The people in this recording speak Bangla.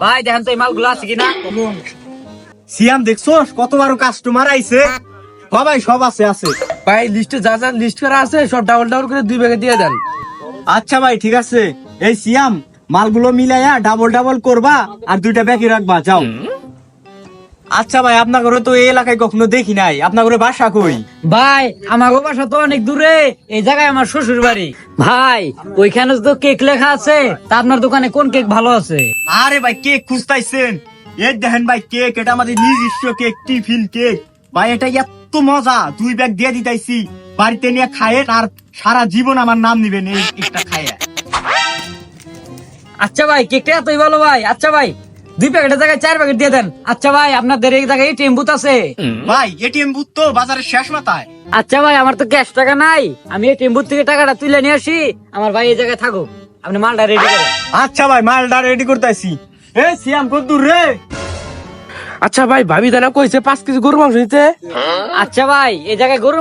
ভাই দেখেন তো এই মালগুলো আছে কিনা। সিয়াম দেখছো কত বড় কাস্টমার আইছে, সবাই সব আছে আছে। ভাই লিস্টে যা যা লিস্ট করা আছে সব ডাবল ডাবল করে 2 ব্যাগে দিয়ে দেন। আচ্ছা ভাই ঠিক আছে, এই সিয়াম মালগুলো মিলাইয়া ডাবল ডাবল করবা আর 2টা ব্যাগে রাখবা, যাও। আচ্ছা ভাই, আপনার ঘরে তো এই এলাকায় কখনো দেখি নাই, আপনার ঘরে বাসা কই? ভাই আমার বাসা তো অনেক দূরে, এই জায়গায় আমার শ্বশুর বাড়ি। ভাই ওইখানে তো কেক লেখা আছে, তা আপনার দোকানে কোন কেক ভালো আছে? আরে ভাই কেক খুঁজতাইছেন, এই দেখেন ভাই কেক, এটা আমাদের নিজস্ব কেক, টিফিন কেক। ভাই এটা এত মজা, 2 ব্যাগ দিয়ে দিতাইছি, বাড়িতে নিয়ে খায়েন আর সারা জীবন আমার নাম নিবেন এই কেকটা খাইয়া। আচ্ছা ভাই কেকটা এতই ভালো ভাই। আচ্ছা ভাই 2 প্যাকেটের জায়গায় 4 প্যাকেট দিয়ে দেন। আচ্ছা ভাই আপনাদের এই জায়গায় এটিএম বুথ আছে? ভাই এটিএম বুথ তো বাজারের শেষ মাথায়। আচ্ছা ভাই আমার তো ক্যাশ টাকা নাই, আমি এটিএম বুথ থেকে টাকাটা তুলে নিয়ে আসি, আমার ভাই এই জায়গায় থাকুক, আপনি মালটা রেডি করেন। আচ্ছা ভাই মালটা রেডি করতেছি। এ সিয়াম কত দূর রে? আচ্ছা ভাই ভাবি দানা কইছে 5 কেজি গরু মাংস নিতে। আচ্ছা ভাই এই জায়গায় গরু